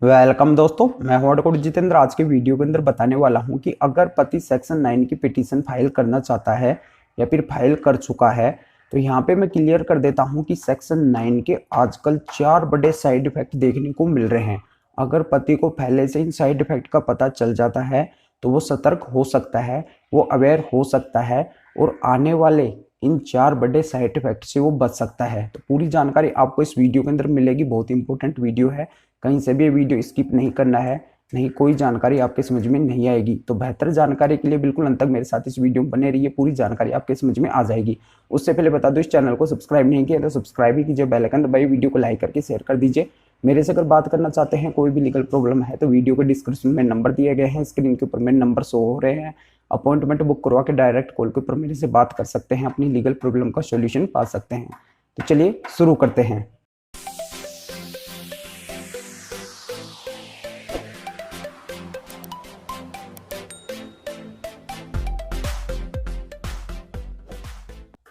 Welcome दोस्तों, मैं हूं एडवोकेट जितेंद्र। आज के वीडियो के अंदर बताने वाला हूं कि अगर पति सेक्शन 9 की पिटीशन फाइल करना चाहता है या फिर फाइल कर चुका है तो यहाँ पे मैं क्लियर कर देता हूं कि सेक्शन 9 के आजकल 4 बड़े साइड इफेक्ट देखने को मिल रहे हैं। अगर पति को पहले से इन साइड इफेक्ट का पता चल जाता है तो वो सतर्क हो सकता है, वो अवेयर हो सकता है और आने वाले इन 4 बड़े साइड इफेक्ट से वो बच सकता है। तो पूरी जानकारी आपको इस वीडियो के अंदर मिलेगी। बहुत इंपॉर्टेंट वीडियो है, कहीं से भी ये वीडियो स्किप नहीं करना है, नहीं कोई जानकारी आपके समझ में नहीं आएगी। तो बेहतर जानकारी के लिए बिल्कुल अंत तक मेरे साथ इस वीडियो में बने रहिए, पूरी जानकारी आपके समझ में आ जाएगी। उससे पहले बता दो, इस चैनल को सब्सक्राइब नहीं किया तो सब्सक्राइब ही कीजिए, बेल आइकन दबाइए, वीडियो को लाइक करके शेयर कर दीजिए। मेरे से अगर बात करना चाहते हैं, कोई भी लीगल प्रॉब्लम है तो वीडियो के डिस्क्रिप्शन में नंबर दिए गए हैं, स्क्रीन के ऊपर मेरे नंबर शो हो रहे हैं। अपॉइंटमेंट बुक करवा के डायरेक्ट कॉल के ऊपर मेरे से बात कर सकते हैं, अपनी लीगल प्रॉब्लम का सॉल्यूशन पा सकते हैं। तो चलिए शुरू करते हैं।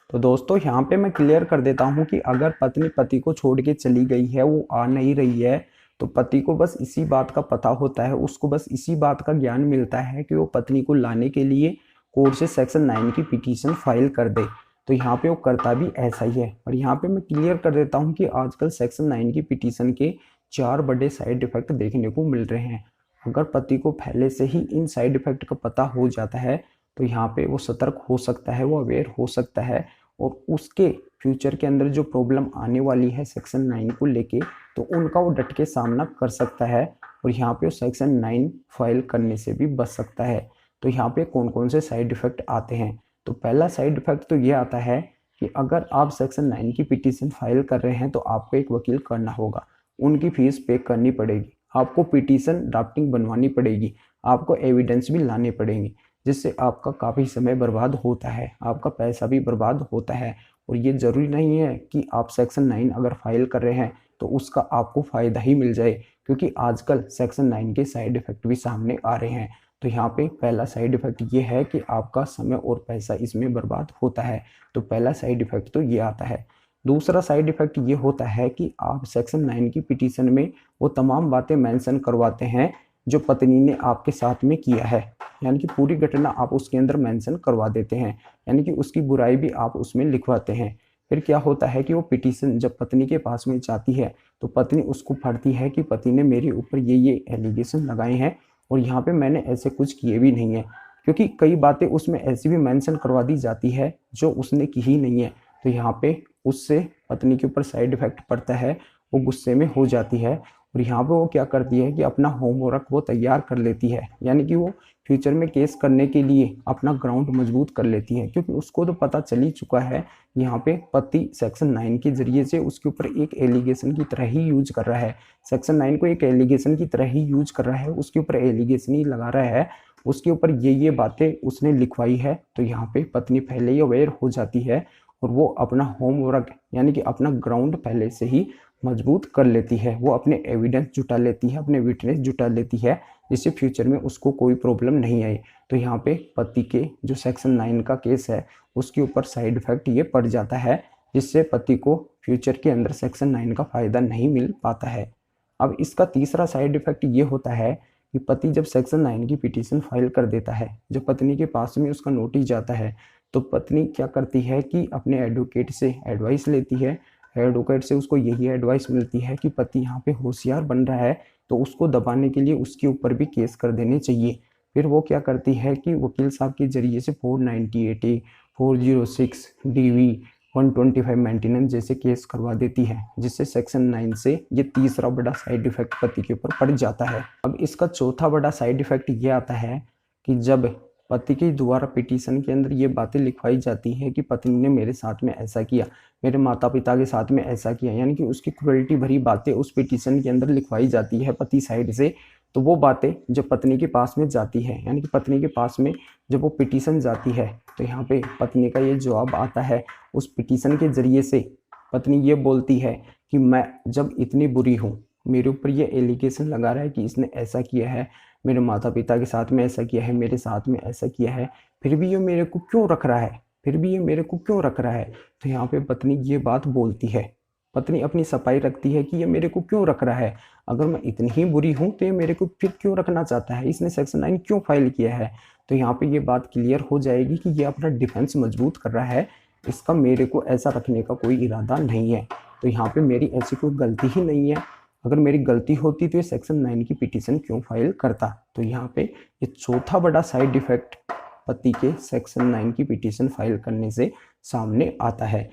तो दोस्तों यहाँ पे मैं क्लियर कर देता हूँ कि अगर पत्नी पति को छोड़ के चली गई है, वो आ नहीं रही है, तो पति को बस इसी बात का पता होता है, उसको बस इसी बात का ज्ञान मिलता है कि वो पत्नी को लाने के लिए कोर्ट से सेक्शन 9 की पिटीशन फाइल कर दे। तो यहाँ पे वो करता भी ऐसा ही है। और यहाँ पे मैं क्लियर कर देता हूँ कि आजकल सेक्शन 9 की पिटीशन के 4 बड़े साइड इफेक्ट देखने को मिल रहे हैं। अगर पति को पहले से ही इन साइड इफेक्ट का पता हो जाता है तो यहाँ पे वो सतर्क हो सकता है, वो अवेयर हो सकता है और उसके फ्यूचर के अंदर जो प्रॉब्लम आने वाली है सेक्शन 9 को लेके, तो उनका वो डट के सामना कर सकता है और यहाँ पे वो सेक्शन 9 फाइल करने से भी बच सकता है। तो यहाँ पे कौन कौन से साइड इफेक्ट आते हैं? तो पहला साइड इफेक्ट तो ये आता है कि अगर आप सेक्शन 9 की पिटीशन फाइल कर रहे हैं तो आपको एक वकील करना होगा, उनकी फीस पे करनी पड़ेगी, आपको पिटीशन ड्राफ्टिंग बनवानी पड़ेगी, आपको एविडेंस भी लाने पड़ेंगे, जिससे आपका काफ़ी समय बर्बाद होता है, आपका पैसा भी बर्बाद होता है। और ये ज़रूरी नहीं है कि आप सेक्शन 9 अगर फाइल कर रहे हैं तो उसका आपको फ़ायदा ही मिल जाए, क्योंकि आजकल सेक्शन 9 के साइड इफ़ेक्ट भी सामने आ रहे हैं। तो यहाँ पे पहला साइड इफ़ेक्ट ये है कि आपका समय और पैसा इसमें बर्बाद होता है। तो पहला साइड इफ़ेक्ट तो ये आता है। दूसरा साइड इफ़ेक्ट ये होता है कि आप सेक्शन 9 की पिटीशन में वो तमाम बातें मेंशन करवाते हैं जो पत्नी ने आपके साथ में किया है, यानी कि पूरी घटना आप उसके अंदर मेंशन करवा देते हैं, यानी कि उसकी बुराई भी आप उसमें लिखवाते हैं। फिर क्या होता है कि वो पिटीशन जब पत्नी के पास में जाती है तो पत्नी उसको पढ़ती है कि पति ने मेरे ऊपर ये एलिगेशन लगाए हैं और यहाँ पे मैंने ऐसे कुछ किए भी नहीं है, क्योंकि कई बातें उसमें ऐसी भी मेंशन करवा दी जाती है जो उसने की ही नहीं है। तो यहाँ पे उससे पत्नी के ऊपर साइड इफेक्ट पड़ता है, वो गुस्से में हो जाती है और यहाँ पे वो क्या करती है कि अपना होमवर्क वो तैयार कर लेती है, यानी कि वो फ्यूचर में केस करने के लिए अपना ग्राउंड मजबूत कर लेती है, क्योंकि उसको तो पता चल ही चुका है यहाँ पे पति सेक्शन 9 के जरिए से उसके ऊपर एक एलिगेशन की तरह ही यूज कर रहा है, सेक्शन 9 को एक एलिगेशन की तरह ही यूज कर रहा है, उसके ऊपर एलिगेशन ही लगा रहा है, उसके ऊपर ये बातें उसने लिखवाई है। तो यहाँ पे पत्नी पहले ही अवेयर हो जाती है और वो अपना होमवर्क यानी कि अपना ग्राउंड पहले से ही मजबूत कर लेती है, वो अपने एविडेंस जुटा लेती है, अपने विटनेस जुटा लेती है, जिससे फ्यूचर में उसको कोई प्रॉब्लम नहीं आए। तो यहाँ पे पति के जो सेक्शन 9 का केस है उसके ऊपर साइड इफेक्ट ये पड़ जाता है, जिससे पति को फ्यूचर के अंदर सेक्शन 9 का फ़ायदा नहीं मिल पाता है। अब इसका तीसरा साइड इफेक्ट ये होता है कि पति जब सेक्शन 9 की पिटीशन फाइल कर देता है, जब पत्नी के पास में उसका नोटिस जाता है तो पत्नी क्या करती है कि अपने एडवोकेट से एडवाइस लेती है। एडवोकेट से उसको यही एडवाइस मिलती है कि पति यहाँ पे होशियार बन रहा है तो उसको दबाने के लिए उसके ऊपर भी केस कर देने चाहिए। फिर वो क्या करती है कि वकील साहब के जरिए से 498A, 406 DV, 125 मेंटेनेंस जैसे केस करवा देती है, जिससे सेक्शन 9 से ये तीसरा बड़ा साइड इफेक्ट पति के ऊपर पड़ जाता है। अब इसका चौथा बड़ा साइड इफेक्ट ये आता है कि जब पति के द्वारा पिटीशन के अंदर ये बातें लिखवाई जाती है कि पत्नी ने मेरे साथ में ऐसा किया, मेरे माता पिता के साथ में ऐसा किया, यानी कि उसकी क्रुएल्टी भरी बातें उस पिटीशन के अंदर लिखवाई जाती है पति साइड से, तो वो बातें जब पत्नी के पास में जाती है, यानी कि पत्नी के पास में जब वो पिटीशन जाती है तो यहाँ पे पत्नी का ये जवाब आता है। उस पिटीशन के जरिए से पत्नी ये बोलती है कि मैं जब इतनी बुरी हूँ, मेरे ऊपर ये एलिगेशन लगा रहा है कि इसने ऐसा किया है, मेरे माता पिता के साथ में ऐसा किया है, मेरे साथ में ऐसा किया है, फिर भी ये मेरे को क्यों रख रहा है, फिर भी ये मेरे को क्यों रख रहा है। तो यहाँ पे पत्नी ये बात बोलती है। पत्नी अपनी सफाई रखती है कि ये मेरे को क्यों रख रहा है, अगर मैं इतनी ही बुरी हूँ तो ये मेरे को फिर क्यों रखना चाहता है, इसने सेक्शन 9 क्यों फाइल किया है। तो यहाँ पे ये बात क्लियर हो जाएगी कि ये अपना डिफेंस मजबूत कर रहा है, इसका मेरे को ऐसा रखने का कोई इरादा नहीं है। तो यहाँ पे मेरी ऐसी कोई गलती ही नहीं है, अगर मेरी गलती होती तो ये सेक्शन 9 की पिटीशन क्यों फाइल करता। तो यहाँ पे ये चौथा बड़ा साइड इफेक्ट पति के सेक्शन 9 की पिटीशन फाइल करने से सामने आता है।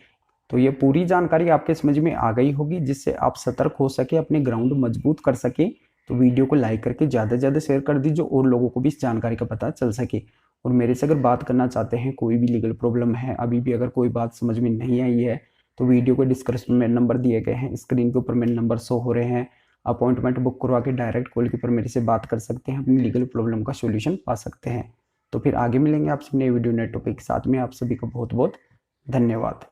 तो ये पूरी जानकारी आपके समझ में आ गई होगी, जिससे आप सतर्क हो सके, अपने ग्राउंड मजबूत कर सके। तो वीडियो को लाइक करके ज़्यादा से ज़्यादा शेयर कर दीजिए और लोगों को भी इस जानकारी का पता चल सके। और मेरे से अगर बात करना चाहते हैं, कोई भी लीगल प्रॉब्लम है, अभी भी अगर कोई बात समझ में नहीं आई है, तो वीडियो को डिस्क्रिप्शन में नंबर दिए गए हैं, स्क्रीन के ऊपर मेरे नंबर शो हो रहे हैं, अपॉइंटमेंट बुक करवा के डायरेक्ट कॉल के ऊपर मेरे से बात कर सकते हैं, अपनी लीगल प्रॉब्लम का सोल्यूशन पा सकते हैं। तो फिर आगे मिलेंगे आपसे नए वीडियो नए टॉपिक के साथ में। आप सभी का बहुत बहुत धन्यवाद।